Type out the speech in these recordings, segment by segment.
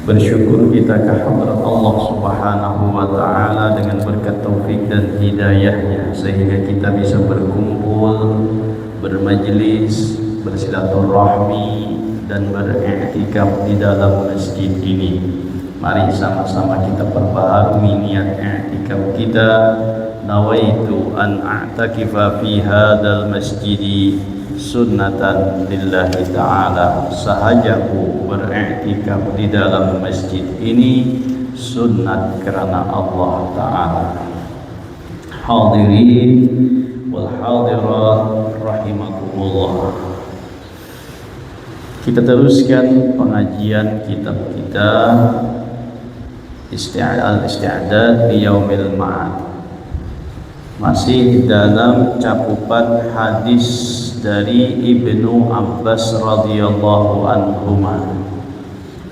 Bersyukur kita kehadrat Allah Subhanahu wa Ta'ala dengan berkat taufik dan hidayahnya, sehingga kita bisa berkumpul, bermajlis, bersilaturahmi dan beriktikaf di dalam masjid ini. Mari sama-sama kita perbaharui niat i'tikaf kita. Nawaitu an a'takifa fi hadzal masjidi sunnatan lillahi ta'ala. Sahajaku beriktikaf di dalam masjid ini sunnat kerana Allah Ta'ala. Hadirin wal hadirat rahimakumullah. Kita teruskan pengajian kitab kita Al-Isti'dad li Yaumil Ma'ad. Masih dalam cakupan hadis dari Ibnu Abbas radhiyallahu anhuma,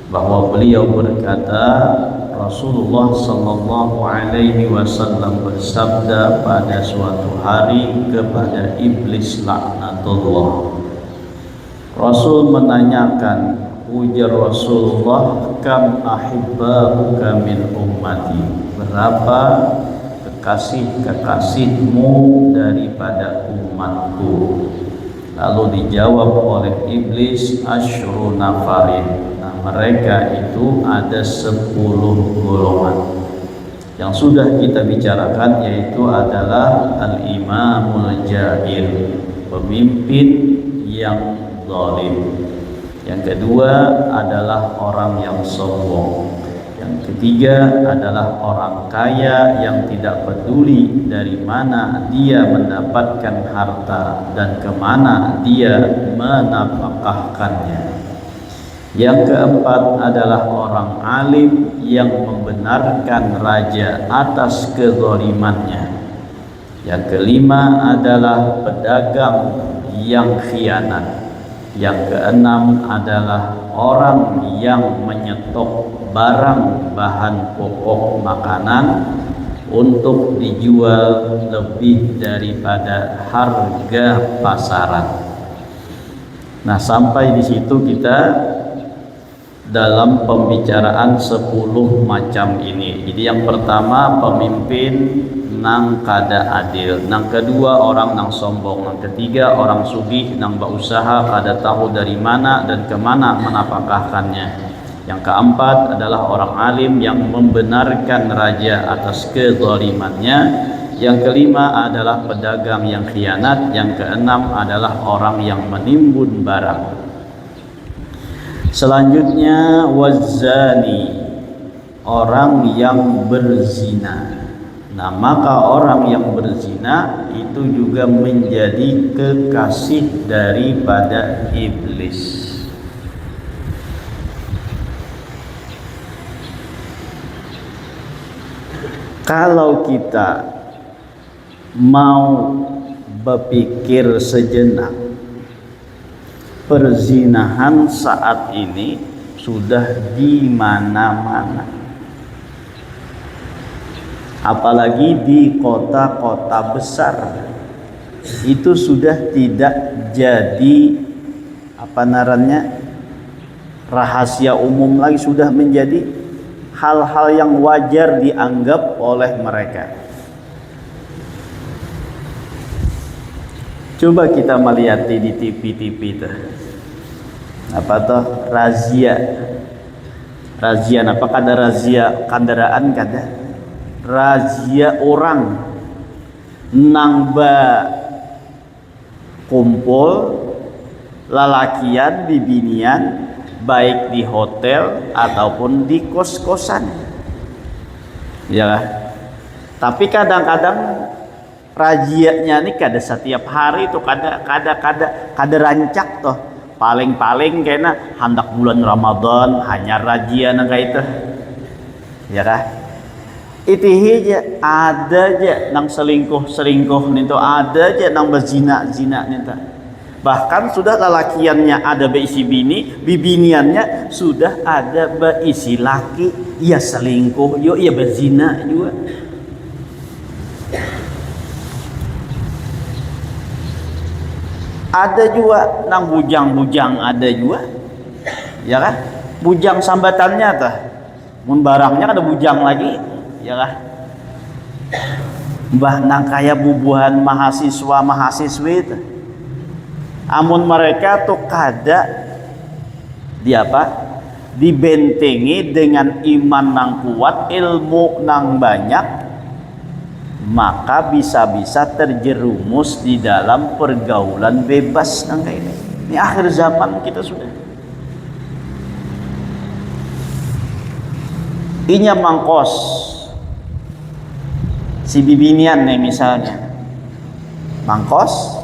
bahwa beliau berkata, Rasulullah sallallahu alaihi wasallam bersabda pada suatu hari kepada iblis laknatullah. Rasul menanyakan, ujar Rasulullah, kam ahibba'uka min ummati, berapa kekasih-kekasihmu daripada umatku? Lalu dijawab oleh iblis, asyru nafarin. Nah, mereka itu ada 10 golongan yang sudah kita bicarakan, yaitu adalah al-imamul jahil, pemimpin yang zalim. Yang kedua adalah orang yang sombong. Yang ketiga adalah orang kaya yang tidak peduli dari mana dia mendapatkan harta dan kemana dia menafkahkannya. Yang keempat adalah orang alim yang membenarkan raja atas kezalimannya. Yang kelima adalah pedagang yang khianat. Yang keenam adalah orang yang menyetok barang bahan pokok makanan untuk dijual lebih daripada harga pasaran. Nah, sampai di situ kita dalam pembicaraan 10 macam ini. Jadi yang pertama, pemimpin nang kada adil, nang kedua orang nang sombong, nang ketiga orang sugih nang berusaha kada tahu dari mana dan kemana menapakahkannya. Yang keempat adalah orang alim yang membenarkan raja atas kezalimannya. Yang kelima adalah pedagang yang khianat. Yang keenam adalah orang yang menimbun barang. Selanjutnya wazani, orang yang berzina. Nah, maka orang yang berzina itu juga menjadi kekasih daripada iblis. Kalau kita mau berpikir sejenak, perzinahan saat ini sudah di mana-mana, apalagi di kota-kota besar. Itu sudah tidak jadi rahasia umum lagi, sudah menjadi hal-hal yang wajar dianggap oleh mereka. Coba kita melihat di TV-TV itu, razia, apa kada razia kendaraan, kada razia orang nang kumpul lalakian bibinian, baik di hotel ataupun di kos-kosan, ya. Tapi kadang-kadang rajianya ini kada setiap hari tuh, kada rancak toh. Paling-paling kena hendak bulan Ramadan hanya razia nang kayak itu, ya kah? Itu aja ada aja nang selingkuh nito, ada aja nang berzina nito. Bahkan sudah lalakiannya ada beisi bini, bibiniannya sudah ada beisi laki, ya selingkuh, ya berzina juga. Ada juga nang bujang-bujang, ada juga, ya kan? Bujang sambatannya tah, mun barangnya ada bujang lagi, ya kan? Mbah nang kaya bubuhan mahasiswa mahasiswi itu, amun mereka tuh kada di apa? Dibentengi dengan iman nang kuat, ilmu nang banyak, maka bisa-bisa terjerumus di dalam pergaulan bebas nang kayak ini. Ini akhir zaman kita sudah. Inya mangkos si bibinian nih misalnya, mangkos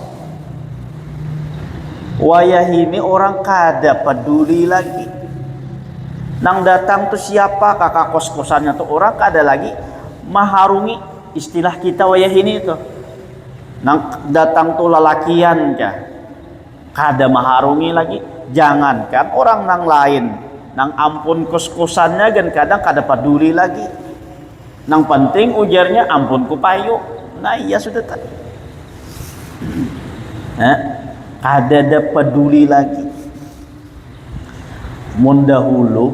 wayah ini orang kada peduli lagi. Nang datang tuh siapa kakak kos-kosannya tuh orang kada lagi maharungi. Istilah kita wayah ini tuh, nang datang tuh lalakian kah, kada maharungi lagi. Jangankan orang nang lain, nang ampun kos-kosannya kan kadang kada peduli lagi. Nang penting ujarnya ampun ku payu. Nah iya sudah tadi. Kada ada peduli lagi. Mun dahulu,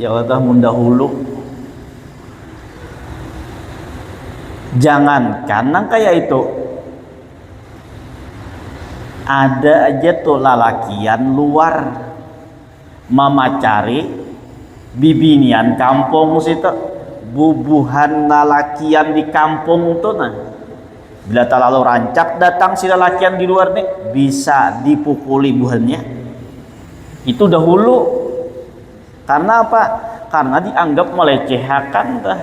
ya Allah mun dahulu, jangankan nang kayak itu, ada aja tuh lalakian luar mamacari bibinian kampung situ, bubuhan lalakian di kampung tuh nah, bila terlalu rancak datang si lalakian di luar nih bisa dipukuli buhannya. Itu dahulu. Karena apa? Karena dianggap melecehkan dah.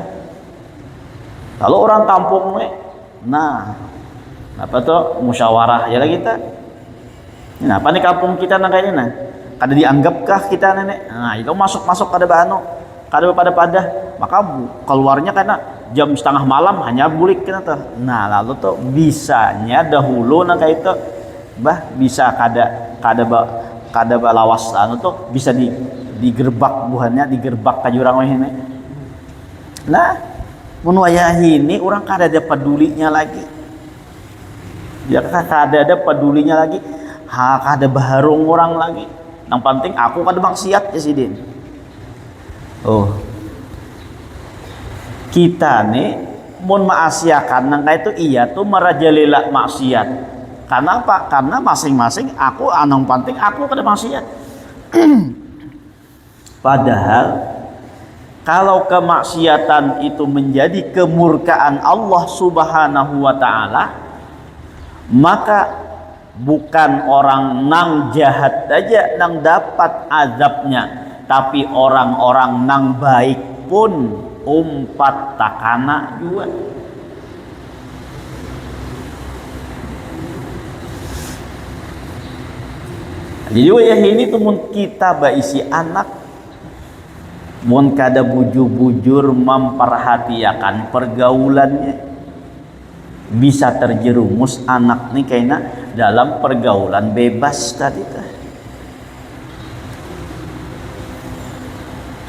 Kalau orang kampung nih, nah apa tuh musyawarah ya lah kita. Nah, apa nih kampung kita nang kayaknya nah? Kada dianggapkah kita nenek? Nah, itu masuk kada bano, kada pada maka keluarnya karena jam setengah malam hanya bulik kena tuh. Nah, lalu tuh bisanya dahulu nang kayak itu, bah bisa kada lawas anu tuh bisa digerbak buhannya, digerbak ka jurang we ini. Nah, mun wayah ini orang kada ada pedulinya lagi. Ya kada ada pedulinya lagi. Kada baharung orang lagi. Yang penting aku kada maksiat ya sidin. Oh. Kita nih mun maasiakan nang itu iya tuh merajalela maksiat. Karena apa? Karena masing-masing aku anong penting aku kada maksiat. Padahal kalau kemaksiatan itu menjadi kemurkaan Allah Subhanahu wa Ta'ala, maka bukan orang nang jahat aja nang dapat azabnya, tapi orang-orang nang baik pun umpat takana juga. Jadi wayah ini tuh kita baisi anak mun kada bujur-bujur memperhatikan pergaulannya, bisa terjerumus anak nih kayaknya dalam pergaulan bebas tadi tuh.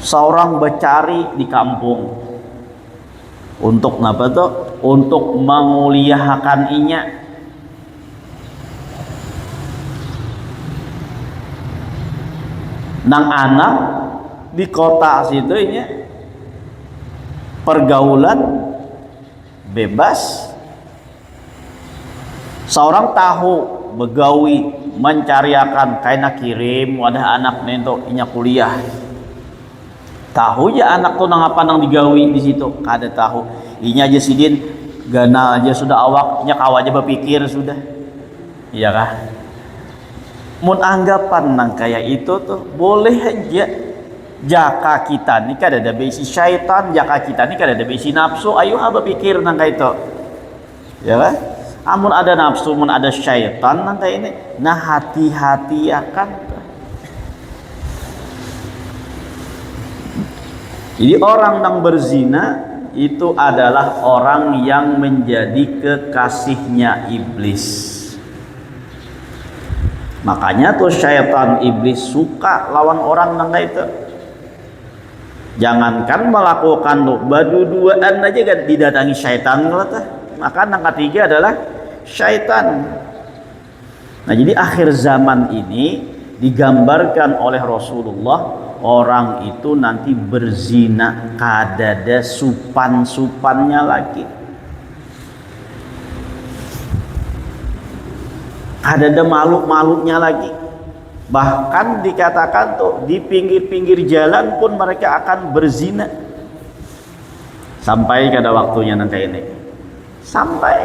Seorang becari di kampung untuk apa tuh? Untuk menguliahakan inya. Nang anak di kota situ ini pergaulan bebas. Seorang tahu begawi mencariakan kaina kirim wadah anak nento inya kuliah. Tahu ya anak tuh nang apa nang digawi di situ kada tahu. Inya aja sidin gana aja sudah awaknya kaw aja berpikir sudah. Iya kah? Mun anggapan nang kayak itu tuh boleh aja. Jaka kita ni kada ada besi syaitan, jaka kita ni kada ada besi nafsu, ayo apa pikir nang kayak itu. Ya kan? Amun ada nafsu, mun ada syaitan nang kayak ini, nah hati-hati akan. Jadi orang yang berzina itu adalah orang yang menjadi kekasihnya iblis. Makanya tuh syaitan iblis suka lawan orang yang kayak itu. Jangankan melakukan badu-duaan aja kan didatangi syaitan. Maka yang ketiga adalah syaitan. Nah, jadi akhir zaman ini digambarkan oleh Rasulullah, orang itu nanti berzina, kadada supan-supannya lagi, kadada malu-malunya lagi. Bahkan dikatakan tuh di pinggir-pinggir jalan pun mereka akan berzina. Sampai pada waktunya nanti ini, sampai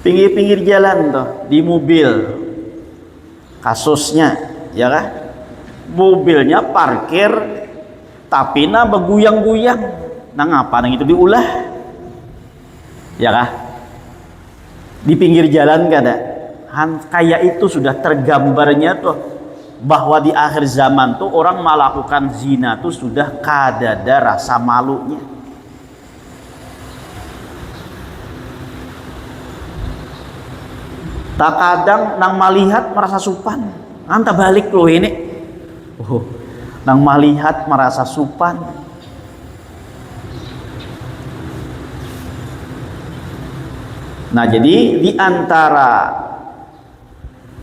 pinggir-pinggir jalan tuh, di mobil kasusnya, ya kan, mobilnya parkir tapi na beguyang-guyang, nah ngapa nang itu diulah, ya kan, di pinggir jalan kada, kayak itu sudah tergambarnya tuh bahwa di akhir zaman tuh orang melakukan zina tuh sudah kadada rasa malunya. Tak kadang nang melihat merasa supan, anta balik loh ini, nang melihat merasa supan. Nah, jadi di antara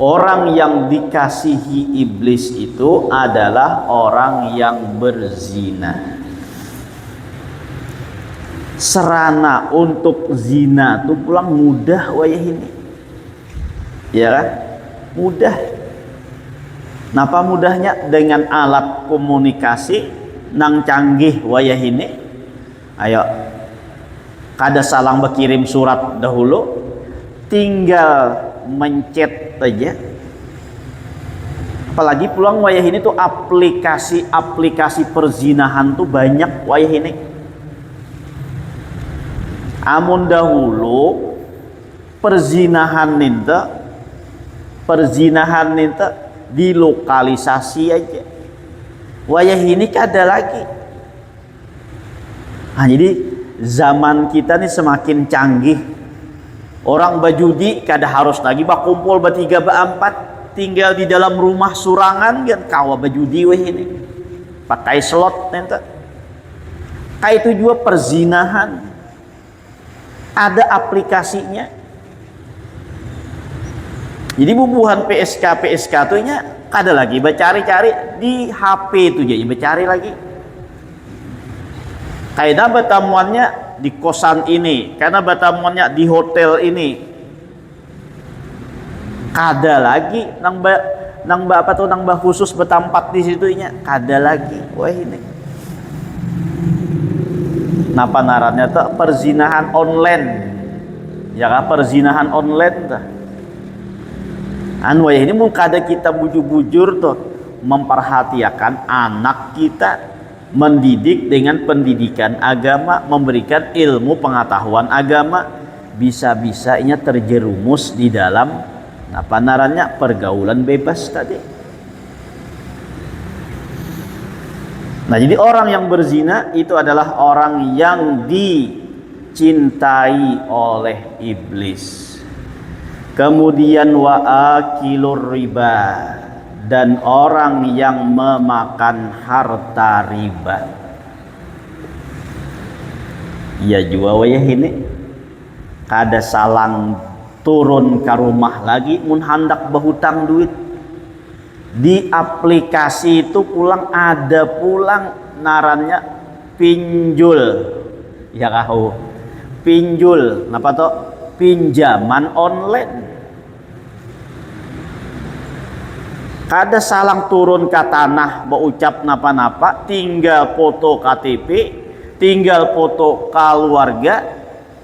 orang yang dikasihi iblis itu adalah orang yang berzina. Sarana untuk zina tuh pulang mudah wayah ini, ya kan? Mudah. Napa mudahnya? Dengan alat komunikasi nang canggih wayah ini. Ayo, kada salang berkirim surat dahulu, tinggal mencet aja. Apalagi pulang wayah ini tuh aplikasi perzinahan tuh banyak wayah ini. Amun dahulu perzinahan ninta dilokalisasi aja. Wayah ini kada lagi. Nah, jadi zaman kita nih semakin canggih. Orang bajudi kada harus lagi bakumpul bertiga berempat, tinggal di dalam rumah surangan kan kawa bajudi weh ini. Pakai slot ninta. Kayak itu juga perzinahan. Ada aplikasinya. Jadi bubuhan PSK tuh nya kada lagi bacari-cari di HP itu jadi bacari lagi. Kayak batamuannya di kosan ini, karena batamuannya di hotel ini. Kada lagi nang apa tuh nang khusus bertempat di situ nya kada lagi. Wah ini. Napa narannya tuh perzinahan online, ya kan, perzinahan online tuh. Anu ini mungkin kada kita bujur-bujur tuh memperhatikan anak kita, mendidik dengan pendidikan agama, memberikan ilmu pengetahuan agama, bisa-bisanya terjerumus di dalam apa narannya pergaulan bebas tadi. Nah, jadi orang yang berzina itu adalah orang yang dicintai oleh iblis. Kemudian wa akilur riba, dan orang yang memakan harta riba. Ya juga wayah ini kada salang turun ke rumah lagi mun hendak berhutang duit. Di aplikasi itu pulang ada pulang narannya pinjul, ya kau pinjul, napa toh pinjaman online. Kada salang turun ke tanah berucap napa-napa, tinggal foto KTP, tinggal foto keluarga,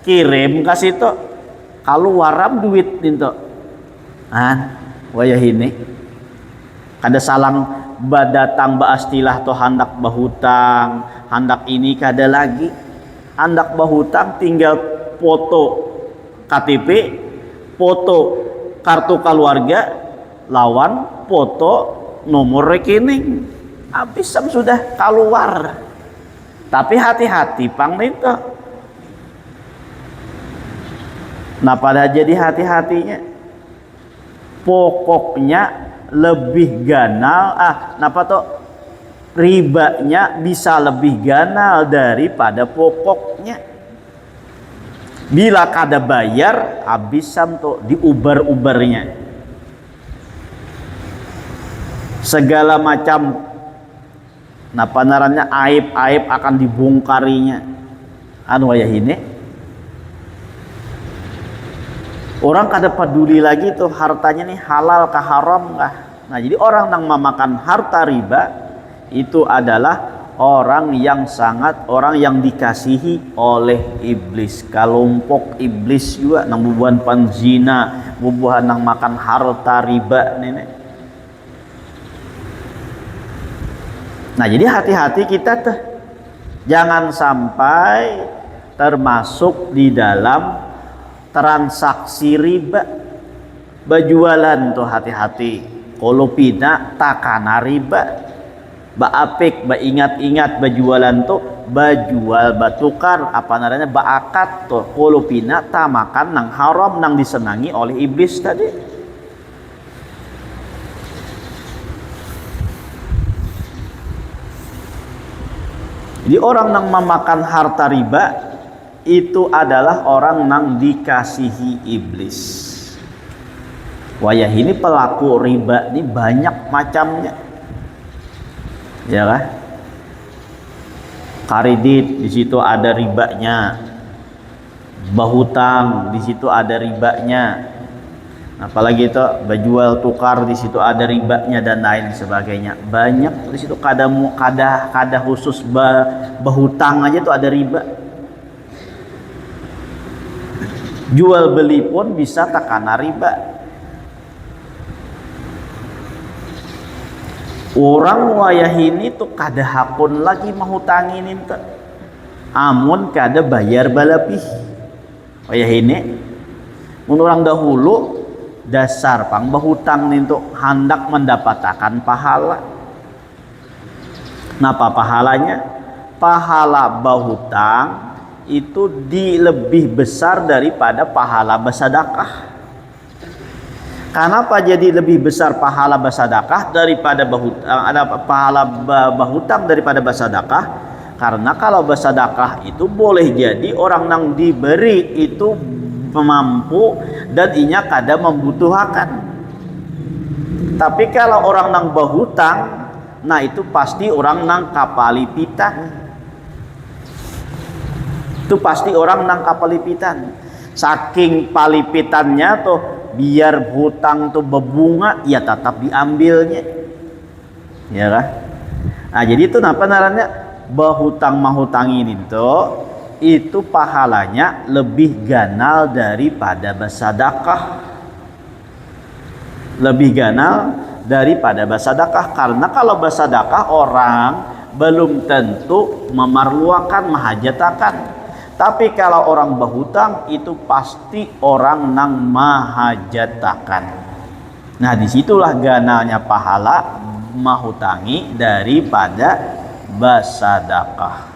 kirim ke situ, keluaram duit itu. Wayah ini. Kada salang badatang baastilah toh hendak bahutang, hendak ini kada lagi. Hendak bahutang tinggal foto KTP, foto kartu keluarga, lawan foto nomor rekening. Habis sudah keluar. Tapi hati-hati pang itu. Nah, pada jadi hati-hatinya. Pokoknya lebih ganal napa toh ribanya bisa lebih ganal daripada pokoknya. Bila kada bayar habis tuh diubar-ubarnya. segala macam panarannya aib-aib akan dibongkarinya. Anu aya ini orang kada peduli lagi tuh hartanya nih halal kah haram kah. Nah jadi orang yang memakan harta riba itu adalah orang yang dikasihi oleh iblis, kelompok iblis juga nang bubuhan panzina, bubuhan nang makan harta riba nenek. Nah jadi hati-hati kita tuh jangan sampai termasuk di dalam transaksi riba. Bajualan tuh hati-hati, kalau pina takana riba. Baapik, ingat-ingat bajualan tuh bajual batukar baakad tuh kalau pina tamakan nang haram nang disenangi oleh iblis tadi. Jadi orang yang memakan harta riba itu adalah orang yang dikasihi iblis. Wayah ini pelaku riba ini banyak macamnya. Ya kan? Kredit di situ ada ribanya. Bahutang di situ ada ribanya. Apalagi itu bajual tukar di situ ada ribanya dan lain sebagainya. Banyak di situ kada khusus bahutang aja tuh ada riba. Jual beli pun bisa takana riba. Orang wayah ini tuh kada hakun lagi mahutangin itu. Amun kada bayar balapih. Wayah ini mun orang dahulu dasar pang bahutang itu hendak mendapatkan pahala. Napa pahalanya? Pahala bahutang itu lebih besar daripada pahala bersedekah. Kenapa jadi lebih besar pahala bersedekah daripada bahutang daripada bersedekah? Karena kalau bersedekah itu boleh jadi orang yang diberi itu mampu dan inya kada membutuhkan. Tapi kalau orang yang bahutang, nah itu pasti orang yang kapalipitan. Itu pasti orang yang kapalipitan. Saking palipitannya tuh biar hutang tuh berbunga ya tetap diambilnya, ya kan? Nah jadi itu namanya bahutang mahutang ini tuh itu pahalanya lebih ganal daripada bersedekah, lebih ganal daripada bersedekah. Karena kalau bersedekah orang belum tentu memerlukan mahajatakan. Tapi kalau orang berhutang itu pasti orang nang mahajatakan. Nah disitulah ganalnya pahala mahutangi daripada bersedekah.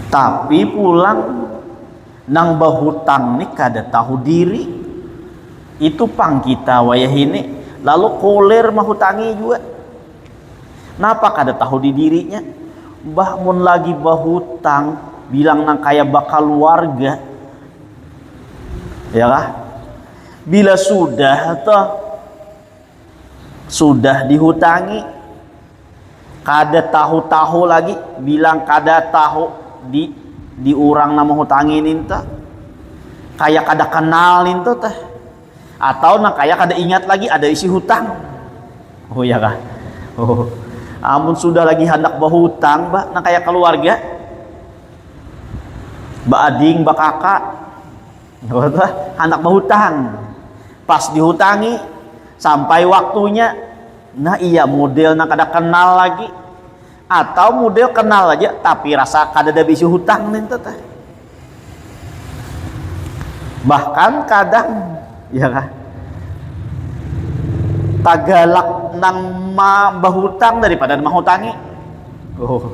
Tapi pulang nang berhutang nih kada tahu diri. Itu pang kita wayah ini. Lalu koler mahutangi juga. Napa kada tahu di dirinya? Bah mun lagi bahutang bilang nang kaya bakal warga, ya kah? Bila sudah dihutangi kada tahu lagi bilang kada tahu di orang nama hutangi ninta kaya kada kenal ninta teh atau nang kaya kada ingat lagi ada isi hutang. Oh ya kah? Oh. Amun sudah lagi hendak bahutang bah nang kaya keluarga ba ading ba kakak hendak bahutang pas dihutangi sampai waktunya nah iya model nang kada kenal lagi atau model kenal aja tapi rasa kada ada bisi hutang nih teh bahkan kadang ya kah tagalak nang bahutang daripada mahutangi. Oh.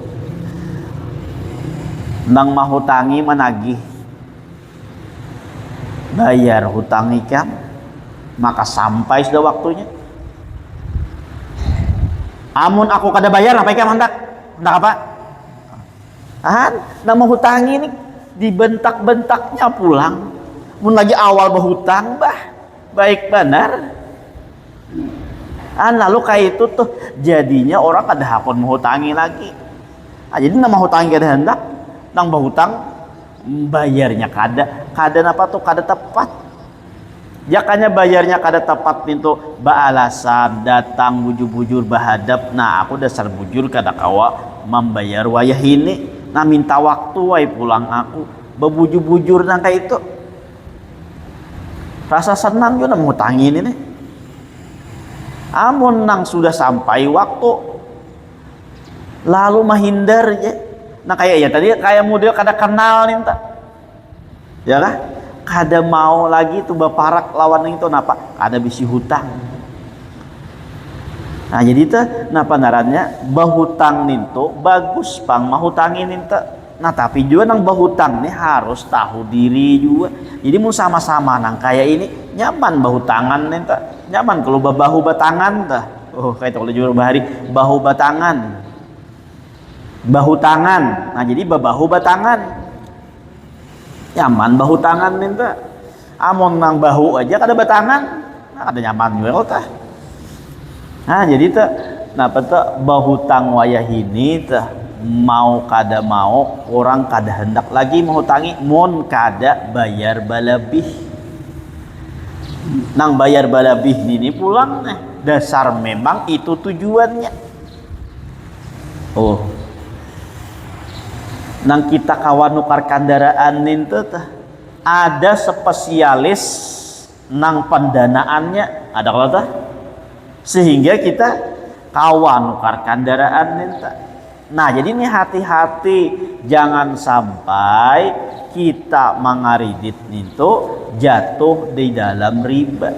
Nang mahutangi menagih bayar hutang ikan maka sampai sudah waktunya. Amun aku kada bayar apa ikan hendak apa? Nang mahutangi ini dibentak-bentaknya pulang. Mun lagi awal bahutang bah baik benar. Lalu kayak itu tuh jadinya orang kada hakon menghutangi lagi. Jadi nama hutangi kada hendak nang bahutang bayarnya kada apa tuh kada tepat. Jakanya bayarnya kada tepat itu baalasan datang bujur-bujur bahadap. Nah aku dasar bujur kada kawa membayar wayah ini. Nah minta waktu way pulang aku bebujur-bujur nang kayak itu. Rasa senang juga menghutangi ini nih. Amun nang sudah sampai waktu lalu menghindar ya. Nah kayak ya tadi kayak model kada kenal nih tak. Ya kah? Kada mau lagi tuh baparak lawan itu napa? Kada bisi hutang. Nah jadi itu napa narannya bahutang ninto bagus pang mahutangin ninto. Nah tapi juga nang bahutang nih harus tahu diri juga. Jadi mau sama-sama nang kayak ini nyaman bahutangan ninto. Nyaman kalau bahu batangan tah. Oh kayak kalau jual bahari bahu batangan. Bahu tangan. Nah jadi bahu batangan. Nyaman bahu tangan minta. Amon nang bahu aja kada batangan. Nah, ada nyaman juga tah. Nah jadi tah napa tah bahu tang wayah ini tah mau kada mau orang kada hendak lagi menghutangi mon kada bayar balabih. Nang bayar balabih ini pulang dasar memang itu tujuannya. Oh nang kita kawan nukar kendaraan itu ada spesialis nang pendanaannya ada kalau tah sehingga kita kawan nukar kendaraan itu. Nah jadi ini hati-hati jangan sampai kita mengaridit itu jatuh di dalam riba.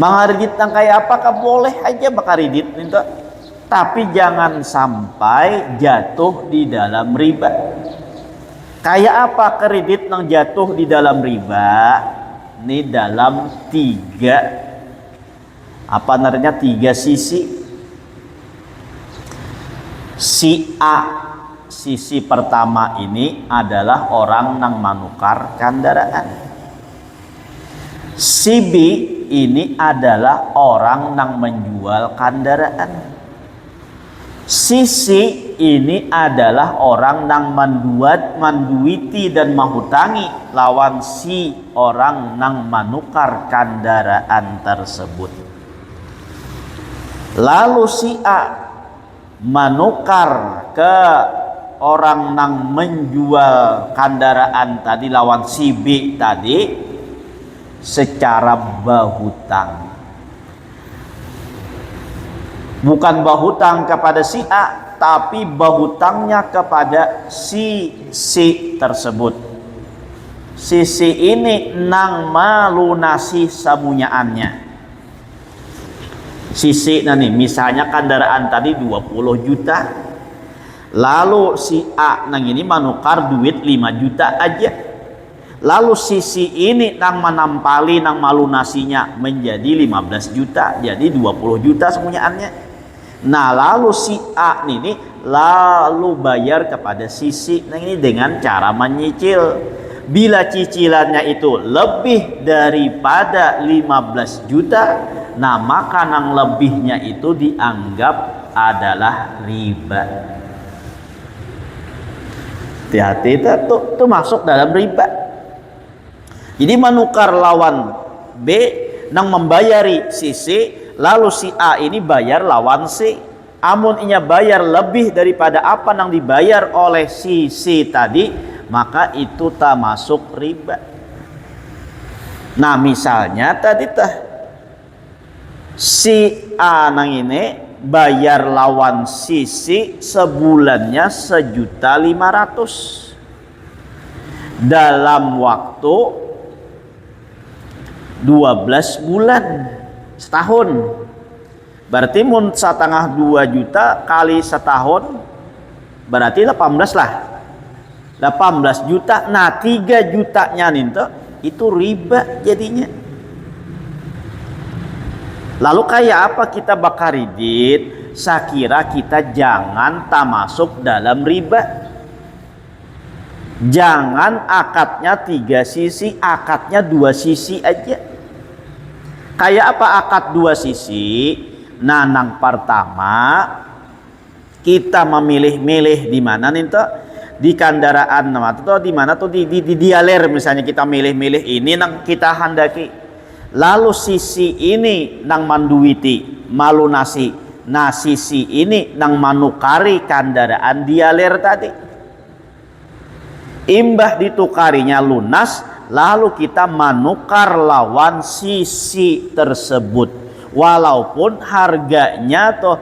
Mengaridit nang kayak apakah boleh aja bakaridit itu. Tapi jangan sampai jatuh di dalam riba. Kayak apa kredit yang jatuh di dalam riba? Ini dalam tiga sisi. Si A, sisi pertama ini adalah orang yang menukar kendaraan. Si B ini adalah orang yang menjual kendaraan. Sisi ini adalah orang yang menduiti dan menghutangi lawan si orang yang menukar kendaraan tersebut. Lalu si A menukar ke orang yang menjual kendaraan tadi lawan si B tadi secara bahutang. Bukan bahutang kepada si A, tapi bahutangnya kepada si tersebut. Si ini nang melunasi samunyaannya. Si nani misalnya kendaraan tadi 20 juta. Lalu si A nang ini menukar duit 5 juta aja. Lalu si ini nang menampali nang melunasinya menjadi 15 juta, jadi 20 juta samunyaannya. Nah lalu si A ini lalu bayar kepada si nah ini dengan cara menyicil. Bila cicilannya itu lebih daripada 15 juta, nah maka nang lebihnya itu dianggap adalah riba. Hati-hati itu masuk dalam riba. Jadi menukar lawan B nang membayari si C, lalu si A ini bayar lawan C. Amun inya bayar lebih daripada apa yang dibayar oleh si C tadi, maka itu tak masuk riba. Nah misalnya tadi si A nang ini bayar lawan si C sebulannya 1.500.000 dalam waktu 12 bulan setahun. Berarti mun setengah 2 juta kali setahun berarti 18 lah. 18 juta. Nah 3 jutanya itu riba jadinya. Lalu kayak apa kita bakaridit? Saya kira kita jangan tak masuk dalam riba. Jangan akadnya 3 sisi, akadnya 2 sisi aja. Kayak apa akad 2 sisi? Nanang pertama kita memilih-milih di mana nih tuh, di kendaraan atau di mana tuh di dialer misalnya, kita milih-milih ini nang kita handaki. Lalu sisi ini nang manduwiti malunasi, nah sisi ini nang manukari kendaraan dialer tadi. Imbah ditukarinya lunas, lalu kita manukar lawan sisi tersebut. Walaupun harganya tuh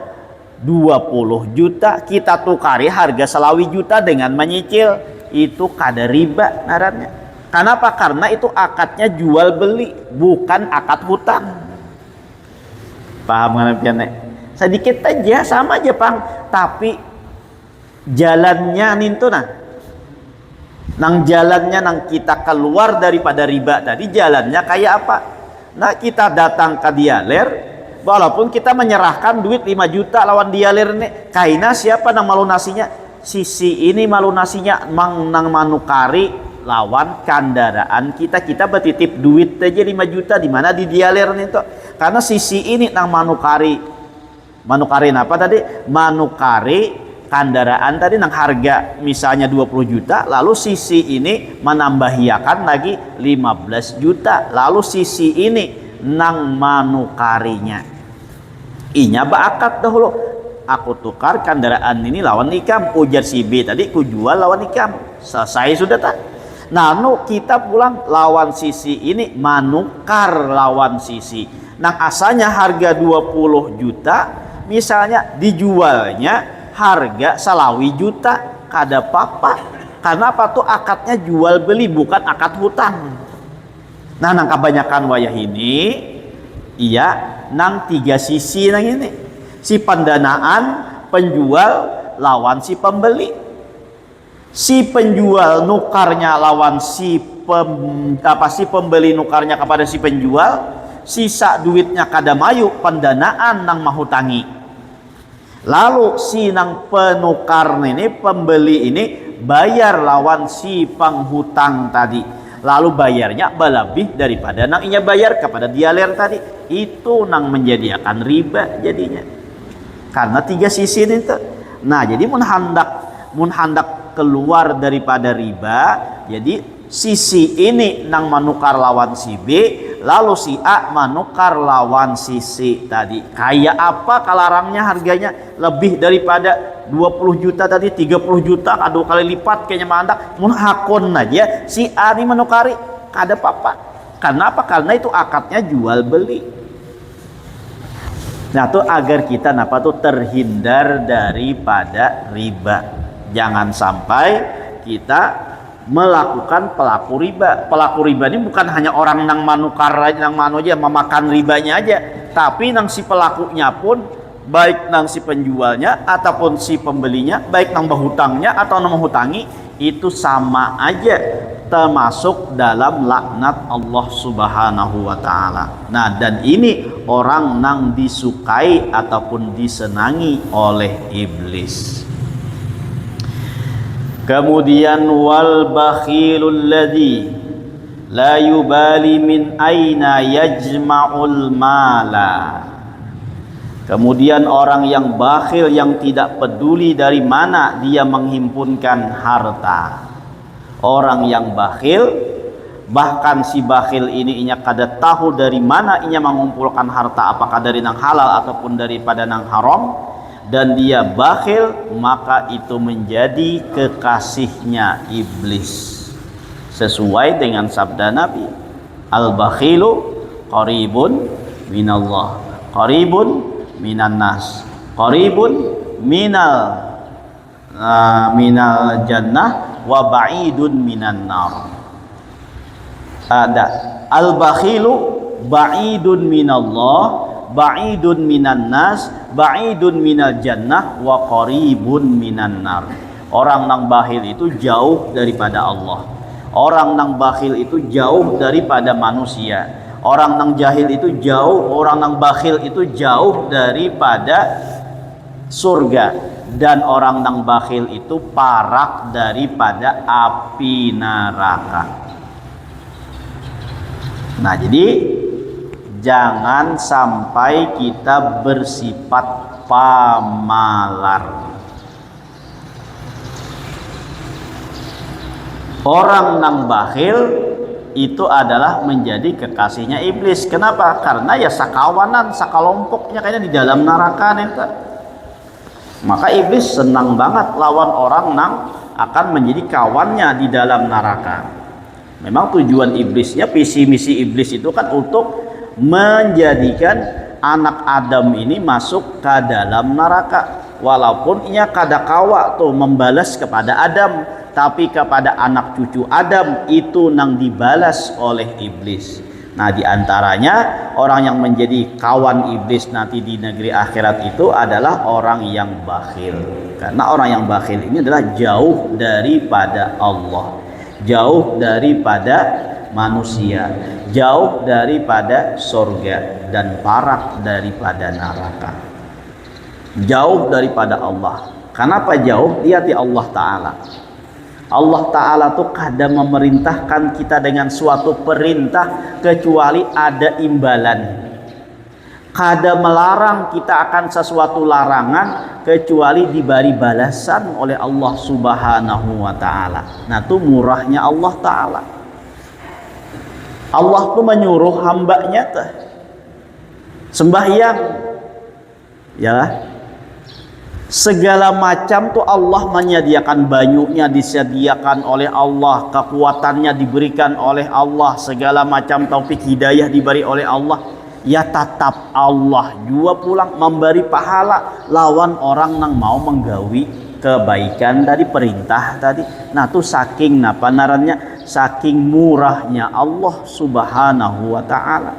20 juta, kita tukari harga selawi juta dengan menyicil, itu kada riba ngarannya. Kenapa? Karena itu akadnya jual beli, bukan akad hutang. Paham kan pian? Sedikit aja sama aja, Pang. Tapi jalannya nintu nang jalannya nang kita keluar daripada riba tadi, jalannya kayak apa? Nah, kita datang ke dialer, walaupun kita menyerahkan duit 5 juta lawan dialer nih, kaina siapa nang malunasinya? Sisi ini malunasinya nang manukari lawan kendaraan kita bertitip duit aja 5 juta di mana di dialer nih tuh. Karena sisi ini nang manukarin apa tadi? Manukari kendaraan tadi nang harga misalnya 20 juta, lalu sisi ini menambahiakan lagi 15 juta, lalu sisi ini nang manukarinya inya baakat dahulu, aku tukar kendaraan ini lawan ikam, ujar si B tadi ku jual lawan ikam, selesai sudah tak. Nah, kita pulang lawan sisi ini manukar lawan sisi nang asalnya harga 20 juta misalnya dijualnya harga salawi juta, kada apa-apa. Karena apa tuh, akadnya jual beli bukan akad hutang. Nah, nang kebanyakan wayah ini iya nang 3 sisi nang ini, si pendanaan penjual lawan si pembeli, si penjual nukarnya lawan si pembeli nukarnya kepada si penjual, sisa duitnya kada mayu pendanaan nang mahutangi. Lalu si nang penukar ini, pembeli ini bayar lawan si penghutang tadi, lalu bayarnya berlebih daripada nang inya bayar kepada dialer tadi, itu nang menjadikan riba jadinya. Karena 3 sisi ini tuh. Nah, jadi mun hendak keluar daripada riba, jadi sisi ini nang manukar lawan si B, lalu si A manukar lawan si C tadi. Kayak apa kalarangnya harganya lebih daripada 20 juta tadi, 30 juta, 2 kali lipat kayaknya mandak. Mun hakun aja si A ini menukari kada apa-apa. Karena apa? Karena itu akadnya jual beli. Nah, tuh agar kita terhindar daripada riba. Jangan sampai kita melakukan pelaku riba. Pelaku riba ini bukan hanya orang nang manukar nang aja memakan ribanya aja, tapi nang si pelakunya pun, baik nang si penjualnya ataupun si pembelinya, baik nang berhutangnya atau nang menghutangi, itu sama aja termasuk dalam laknat Allah Subhanahu wa taala. Nah, dan ini orang nang disukai ataupun disenangi oleh iblis. Kemudian wal bakhilul ladzi la yubali min aina yajma'ul mala. Kemudian orang yang bakhil, yang tidak peduli dari mana dia menghimpunkan harta. Orang yang bakhil, bahkan si bakhil ini inya kada tahu dari mana inya mengumpulkan harta, apakah dari nang halal ataupun daripada nang haram, dan dia bakhil, maka itu menjadi kekasihnya iblis. Sesuai dengan sabda Nabi, al-bakhilu qaribun minallah, qaribun minan nas, qaribun minal jannah wa ba'idun minan nar. Ada al-bakhilu ba'idun minallah, ba'idun minan nas, ba'idun minal jannah wa qaribun minan nar. Orang nang bakhil itu jauh daripada Allah. Orang nang bakhil itu jauh daripada manusia. Orang nang jahil itu jauh, orang nang bakhil itu jauh daripada surga. dan orang nang bakhil itu parak daripada api neraka. Nah, jadi jangan sampai kita bersifat pamalar. Orang nang bakhil itu adalah menjadi kekasihnya iblis. Kenapa? Karena ya sakawanan, sakalompoknya kayaknya di dalam neraka nih. Maka iblis senang banget lawan orang nang akan menjadi kawannya di dalam neraka. Memang tujuan iblisnya, visi misi iblis itu kan untuk menjadikan anak Adam ini masuk ke dalam neraka. Walaupun ia kadakawa tuh membalas kepada Adam, tapi kepada anak cucu Adam itu nang dibalas oleh iblis. Nah, diantaranya orang yang menjadi kawan iblis nanti di negeri akhirat itu adalah orang yang bakhil. Karena orang yang bakhil ini adalah jauh daripada Allah, jauh daripada manusia, jauh daripada surga, dan parak daripada neraka, jauh daripada Allah. Kenapa jauh? Lihat di Allah Ta'ala. Allah Ta'ala tuh kadang memerintahkan kita dengan suatu perintah kecuali ada imbalan. Kadang melarang kita akan sesuatu larangan kecuali diberi balasan oleh Allah Subhanahu wa Ta'ala. Nah, itu murahnya Allah Ta'ala. Allah tuh menyuruh hambanya tuh sembahyang, ya, segala macam tuh Allah menyediakan, banyunya disediakan oleh Allah, kekuatannya diberikan oleh Allah, segala macam taufik hidayah diberi oleh Allah. Ya tetap Allah juga pulang memberi pahala lawan orang yang mau menggawi kebaikan dari perintah tadi. Nah, tuh saking napa narannya, saking murahnya Allah Subhanahu wa Ta'ala.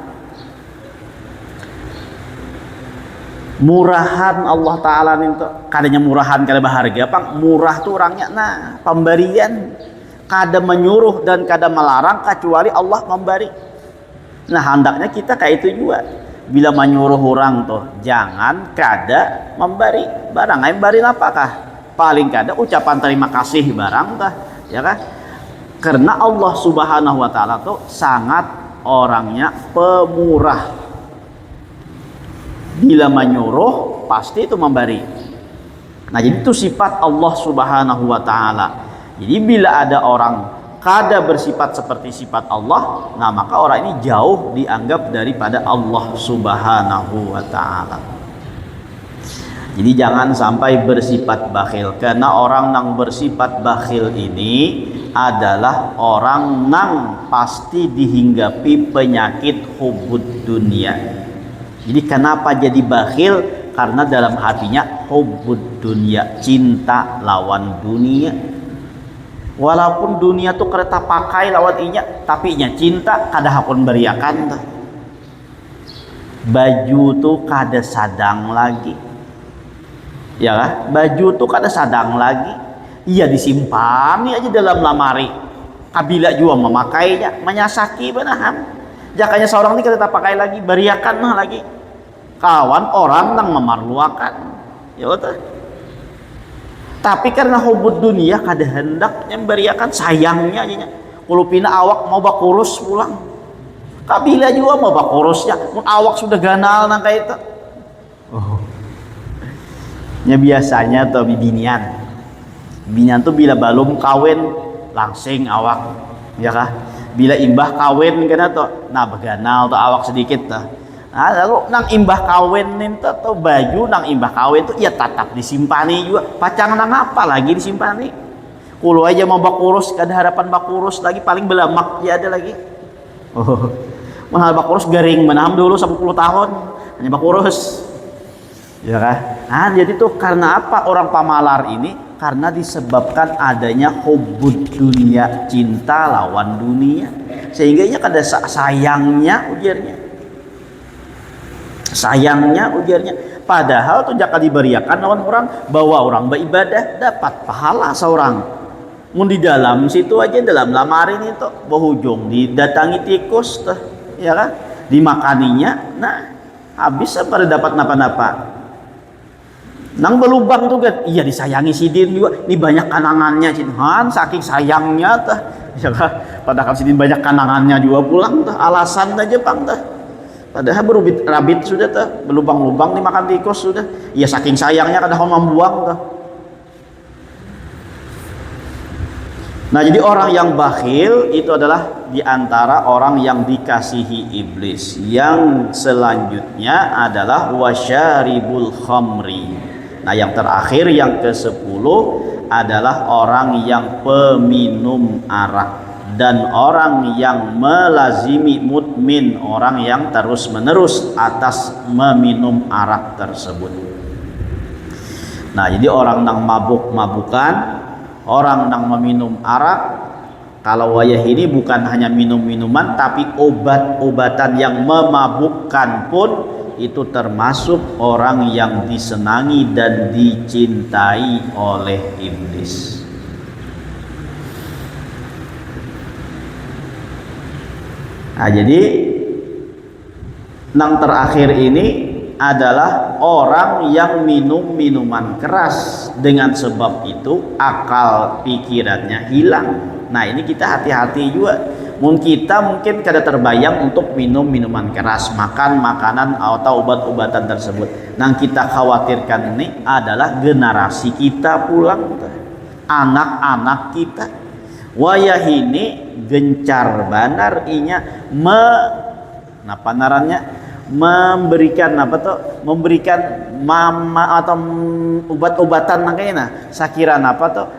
Murahan Allah Ta'ala itu kadanya murahan kada berharga pang. Murah tuh orangnya, nah, pemberian kada menyuruh dan kada melarang kecuali Allah memberi. Nah, hendaknya kita kayak itu juga. Bila menyuruh orang tuh jangan kada memberi barang, yang beri apakah? Paling kada ucapan terima kasih barang tah, ya kan? Karena Allah Subhanahu wa Ta'ala tuh sangat orangnya pemurah. Bila menyuruh pasti itu memberi. Nah, jadi itu sifat Allah Subhanahu wa Ta'ala. Jadi bila ada orang kada bersifat seperti sifat Allah, nah maka orang ini jauh dianggap daripada Allah Subhanahu wa Ta'ala. Jadi jangan sampai bersifat bakhil, karena orang yang bersifat bakhil ini adalah orang yang pasti dihinggapi penyakit hubud dunia. Jadi kenapa jadi bakhil? Karena dalam hatinya hubud dunia, cinta lawan dunia. Walaupun dunia tuh kereta pakai lawan inya, tapi inya cinta kada hakun beriakan tuh. Baju tuh kada sadang lagi, ya kan? Baju tuh kada sadang lagi, iya disimpan aja dalam lamari. Kabila juga memakainya, menyasaki benahan. Jakanya seorang ini kereta pakai lagi, beriakan mah lagi. Kawan orang yang memarluakan, ya betul. Tapi karena hubud dunia kada hendaknya beriakan, sayangnya aja. Kulupina awak mau bakurus pulang. Kabila juga mau bakurusnya, mun awak sudah ganal nang kayak itu. Oh. Ya biasanya tuh binian. Binian tuh bila belum kawin langsing awak, ya kah? Bila imbah kawin kena tuh, nah beganal tuh awak sedikit tuh. Nah, lalu nang imbah kawin itu tuh baju nang imbah kawin tuh ya tetap disimpani juga. Pacang nang apa lagi disimpani? Kulo aja mau bakurus, kada harapan bakurus lagi, paling belamak ya ada lagi. Oh, mahal bakurus garing menaham dulu 10 tahun hanya bakurus, ya kan? Nah, jadi tuh karena apa orang pamalar ini? Karena disebabkan adanya hubud dunia, cinta lawan dunia, sehingga nya kada sayangnya ujarnya. Sayangnya ujarnya, padahal tuh jaka diberiakan lawan orang bahwa orang beribadah dapat pahala seorang. Mun di dalam situ aja dalam lamarin itu berujung didatangi tikus tuh, ya kan? Dimakaninya, nah habis pada dapat napa-napa. Nang belubang tuh kan, iya disayangi Sidin juga. Ini banyak kanangannya Cinhan, saking sayangnya tah. Ya kan? Padahal Sidin banyak kanangannya juga pulang tah. Alasan aja Jepang tah. Padahal berubit rabit sudah tah, belubang-lubang dimakan tikus sudah. Iya saking sayangnya kadang membuang tah. Nah, jadi orang yang bakhil itu adalah diantara orang yang dikasihi iblis. Yang selanjutnya adalah wasyaribul khamri. Nah, yang terakhir yang ke-10 adalah orang yang peminum arak dan orang yang melazimi mudmin, orang yang terus-menerus atas meminum arak tersebut. Nah, jadi orang yang mabuk-mabukan, orang yang meminum arak, kalau wayah ini bukan hanya minum-minuman tapi obat-obatan yang memabukkan pun itu termasuk orang yang disenangi dan dicintai oleh iblis. Nah, jadi yang terakhir ini adalah orang yang minum minuman keras, dengan sebab itu akal pikirannya hilang. Nah, ini kita hati-hati juga. Mungkin kada terbayang untuk minum minuman keras, makan makanan atau obat-obatan tersebut. Yang kita khawatirkan ini adalah generasi kita pulang, anak-anak kita. Wayah ini gencar banar inya napa narannya, memberikan mama atau obat-obatan makanya sekira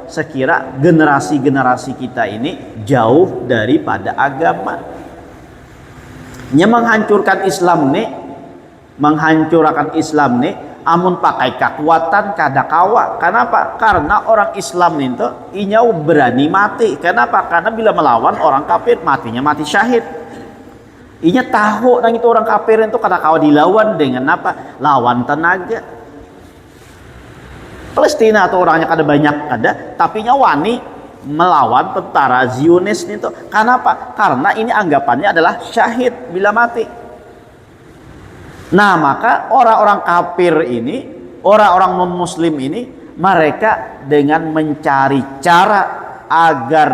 sekira generasi kita ini jauh daripada agama, nya menghancurkan Islam nih, amun pakai kekuatan kada kawa. Kenapa? Karena orang Islam itu inya berani mati. Kenapa? Karena bila melawan orang kafir matinya mati syahid. Inya tahu nang itu orang kafir itu kada kawa dilawan dengan apa? Lawan tenaga. Palestina atau orangnya kada banyak ada, tapi nya wani melawan tentara Zionis itu. Kenapa? Karena ini anggapannya adalah syahid bila mati. Nah, maka orang-orang kafir ini, orang-orang non-muslim ini, mereka dengan mencari cara agar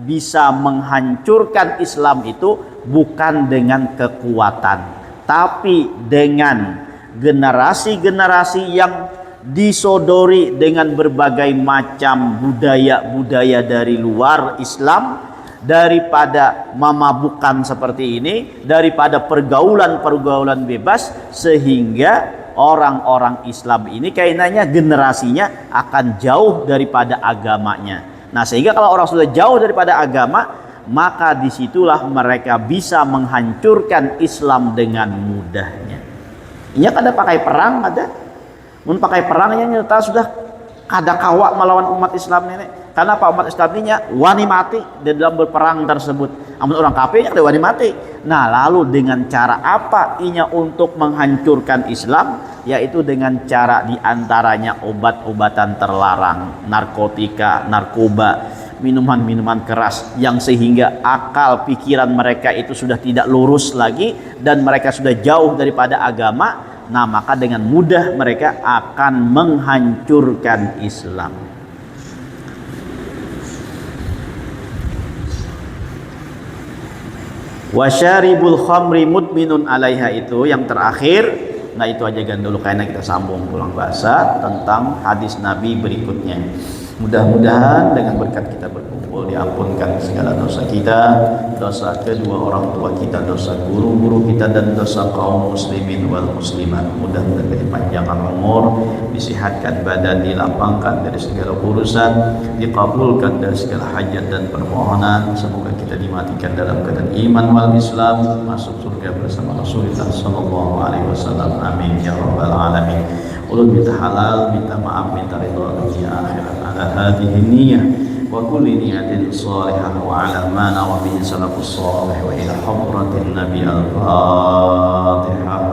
bisa menghancurkan Islam itu bukan dengan kekuatan, tapi dengan generasi-generasi yang disodori dengan berbagai macam budaya-budaya dari luar Islam, daripada memabukkan seperti ini, daripada pergaulan-pergaulan bebas, sehingga orang-orang Islam ini kayaknya generasinya akan jauh daripada agamanya. Nah, sehingga kalau orang sudah jauh daripada agama, maka disitulah mereka bisa menghancurkan Islam dengan mudahnya. Ini kada pakai perang ada, mun pakai perangnya nyata sudah kada kawa melawan umat Islam ini. Karena apa? Umat Islam ini wani mati di dalam berperang tersebut. Amun orang kafirnya ada wani mati. Nah, lalu dengan cara apa inya untuk menghancurkan Islam? Yaitu dengan cara diantaranya obat-obatan terlarang, narkotika, narkoba, minuman-minuman keras, yang sehingga akal pikiran mereka itu sudah tidak lurus lagi dan mereka sudah jauh daripada agama. Nah, maka dengan mudah mereka akan menghancurkan Islam. Wasyaribul khamri mudminun alaiha, itu yang terakhir. Nah, itu aja kan dulu, karena kita sambung pulang bahasa tentang hadis Nabi berikutnya. Mudah-mudahan dengan berkat kita berkumpul diampunkan segala dosa kita, dosa kedua orang tua kita, dosa guru-guru kita, dan dosa kaum muslimin wal muslimat. Mudah-mudahan dipanjangkan umur, disihatkan badan, dilapangkan dari segala urusan, dikabulkan dari segala hajat dan permohonan. Semoga kita dimatikan dalam keadaan iman wal Islam, masuk surga bersama Rasulullah sallallahu alaihi wasallam. Amin ya rabbal alamin. Ulun minta halal, minta maaf, minta ridha dunia akhirat ala hadhihi niyyah wa kulli niyatin salihah wa ala ma nawa bihi salafus salih wa ila hadratin nabi al-fatihah.